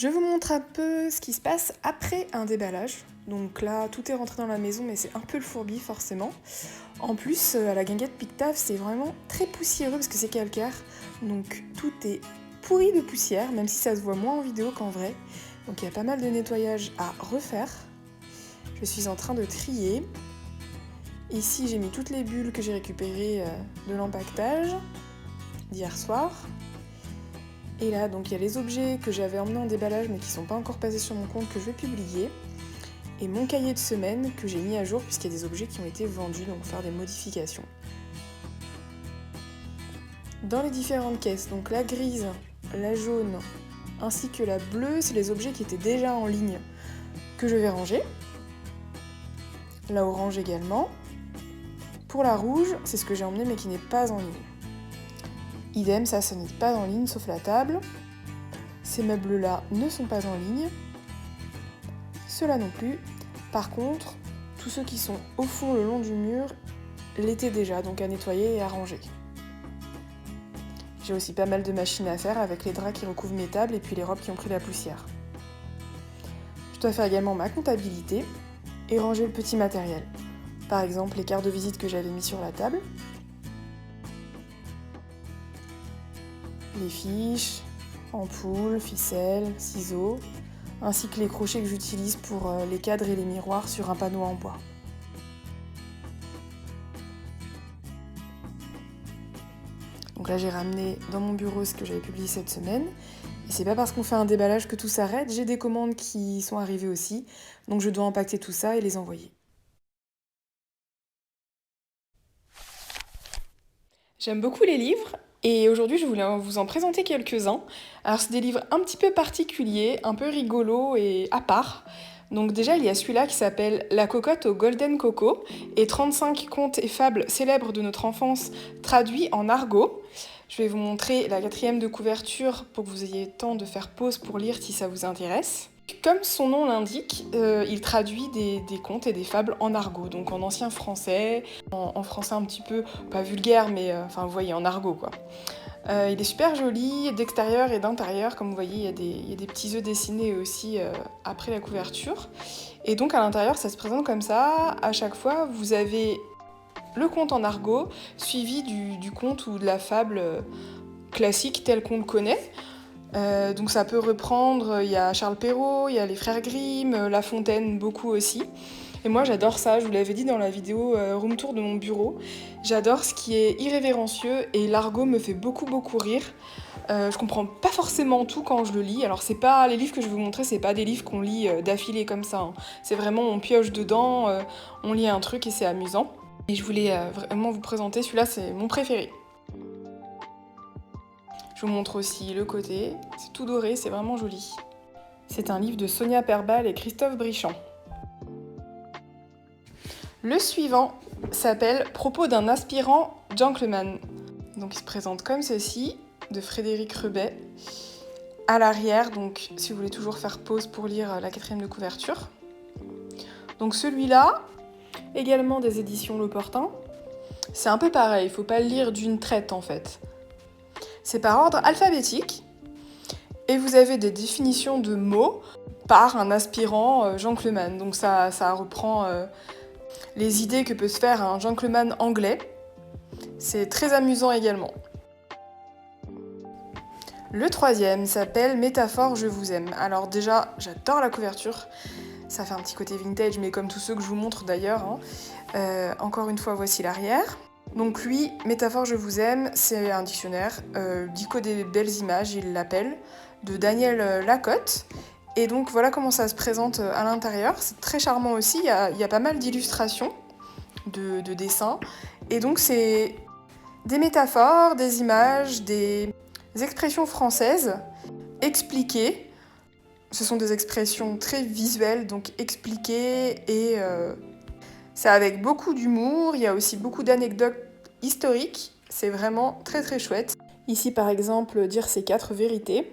Je vous montre un peu ce qui se passe après un déballage. Donc là, tout est rentré dans la maison, mais c'est un peu le fourbi forcément. En plus, à la guinguette Pictave, c'est vraiment très poussiéreux parce que c'est calcaire. Donc tout est pourri de poussière, même si ça se voit moins en vidéo qu'en vrai. Donc il y a pas mal de nettoyage à refaire. Je suis en train de trier. Ici, j'ai mis toutes les bulles que j'ai récupérées de l'empaquetage d'hier soir. Et là, donc il y a les objets que j'avais emmenés en déballage mais qui ne sont pas encore passés sur mon compte que je vais publier. Et mon cahier de semaine que j'ai mis à jour puisqu'il y a des objets qui ont été vendus, donc faire des modifications. Dans les différentes caisses, donc la grise, la jaune ainsi que la bleue, c'est les objets qui étaient déjà en ligne que je vais ranger. La orange également. Pour la rouge, c'est ce que j'ai emmené mais qui n'est pas en ligne. Idem, ça n'est pas en ligne sauf la table. Ces meubles-là ne sont pas en ligne. Ceux-là non plus. Par contre, tous ceux qui sont au fond le long du mur l'étaient déjà, donc à nettoyer et à ranger. J'ai aussi pas mal de machines à faire avec les draps qui recouvrent mes tables et puis les robes qui ont pris la poussière. Je dois faire également ma comptabilité et ranger le petit matériel. Par exemple, les cartes de visite que j'avais mis sur la table, les fiches, ampoules, ficelles, ciseaux, ainsi que les crochets que j'utilise pour les cadres et les miroirs sur un panneau en bois. Donc là, j'ai ramené dans mon bureau ce que j'avais publié cette semaine. Et c'est pas parce qu'on fait un déballage que tout s'arrête, j'ai des commandes qui sont arrivées aussi, donc je dois empaqueter tout ça et les envoyer. J'aime beaucoup les livres et aujourd'hui je voulais vous en présenter quelques-uns. Alors c'est des livres un petit peu particuliers, un peu rigolos et à part. Donc déjà il y a celui-là qui s'appelle La cocotte au golden coco et 35 contes et fables célèbres de notre enfance traduits en argot. Je vais vous montrer la 4e de couverture pour que vous ayez le temps de faire pause pour lire si ça vous intéresse. Comme son nom l'indique, il traduit des contes et des fables en argot, donc en ancien français, en français un petit peu, pas vulgaire, mais enfin vous voyez, en argot quoi. Il est super joli, d'extérieur et d'intérieur, comme vous voyez, il y a des petits œufs dessinés aussi après la couverture. Et donc à l'intérieur, ça se présente comme ça, à chaque fois, vous avez le conte en argot, suivi du conte ou de la fable classique tel qu'on le connaît. Donc ça peut reprendre, il y a Charles Perrault, il y a les frères Grimm, La Fontaine, beaucoup aussi. Et moi j'adore ça, je vous l'avais dit dans la vidéo room tour de mon bureau. J'adore ce qui est irrévérencieux et l'argot me fait beaucoup rire. Je comprends pas forcément tout quand je le lis. Alors c'est pas les livres que je vais vous montrer, c'est pas des livres qu'on lit d'affilée comme ça. Hein. C'est vraiment on pioche dedans, on lit un truc et c'est amusant. Et je voulais vraiment vous présenter celui-là, c'est mon préféré. Je vous montre aussi le côté, c'est tout doré, c'est vraiment joli. C'est un livre de Sonia Perbal et Christophe Brichand. Le suivant s'appelle Propos d'un aspirant gentleman. Donc il se présente comme ceci, de Frédéric Rebet. À l'arrière, donc si vous voulez toujours faire pause pour lire la 4e de couverture. Donc celui-là, également des éditions L'Opportun. C'est un peu pareil, il faut pas le lire d'une traite en fait. C'est par ordre alphabétique. Et vous avez des définitions de mots par un aspirant gentleman. Donc ça reprend les idées que peut se faire un gentleman anglais. C'est très amusant également. Le 3e s'appelle Métaphore, je vous aime. Alors déjà, j'adore la couverture. Ça fait un petit côté vintage, mais comme tous ceux que je vous montre d'ailleurs. Hein. Encore une fois, voici l'arrière. Donc lui, Métaphore, je vous aime, c'est un dictionnaire, dico des belles images, il l'appelle, de Daniel Lacotte. Et donc voilà comment ça se présente à l'intérieur. C'est très charmant aussi, il y a pas mal d'illustrations, de dessins. Et donc c'est des métaphores, des images, des expressions françaises expliquées. Ce sont des expressions très visuelles, donc expliquées et c'est avec beaucoup d'humour, il y a aussi beaucoup d'anecdotes historiques, c'est vraiment très chouette. Ici par exemple, dire ces 4 vérités,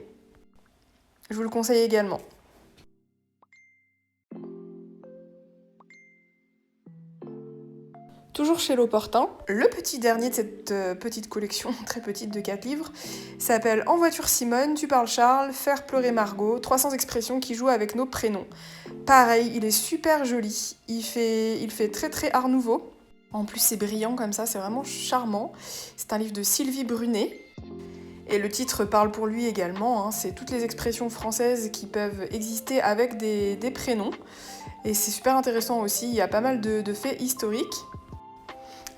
je vous le conseille également. Toujours chez L'Opportun. Le petit dernier de cette petite collection, très petite de 4 livres, s'appelle En voiture Simone, Tu parles Charles, Faire pleurer Margot, 300 expressions qui jouent avec nos prénoms. Pareil, il est super joli, il fait très très art nouveau. En plus c'est brillant comme ça, c'est vraiment charmant. C'est un livre de Sylvie Brunet. Et le titre parle pour lui également, hein, c'est toutes les expressions françaises qui peuvent exister avec des prénoms. Et c'est super intéressant aussi, il y a pas mal de faits historiques.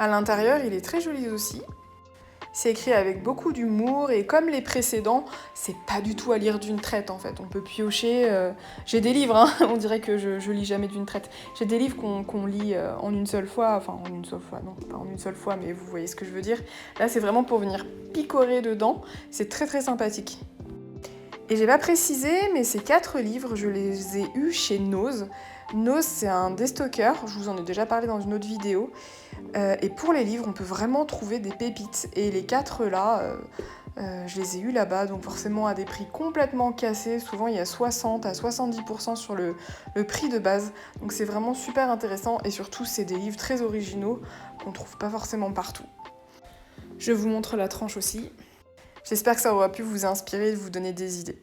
À l'intérieur, il est très joli aussi. C'est écrit avec beaucoup d'humour et comme les précédents, c'est pas du tout à lire d'une traite en fait. On peut piocher. J'ai des livres, hein, on dirait que je lis jamais d'une traite. J'ai des livres qu'on lit en une seule fois, enfin en une seule fois, non, pas en une seule fois, mais vous voyez ce que je veux dire. Là, c'est vraiment pour venir picorer dedans. C'est très très sympathique. Et j'ai pas précisé, mais ces 4 livres, je les ai eus chez Nose. Nose, c'est un déstocker, je vous en ai déjà parlé dans une autre vidéo. Et pour les livres, on peut vraiment trouver des pépites. Et les 4 là, je les ai eus là-bas, donc forcément à des prix complètement cassés. Souvent, il y a 60 à 70% sur le prix de base. Donc c'est vraiment super intéressant. Et surtout, c'est des livres très originaux qu'on trouve pas forcément partout. Je vous montre la tranche aussi. J'espère que ça aura pu vous inspirer et vous donner des idées.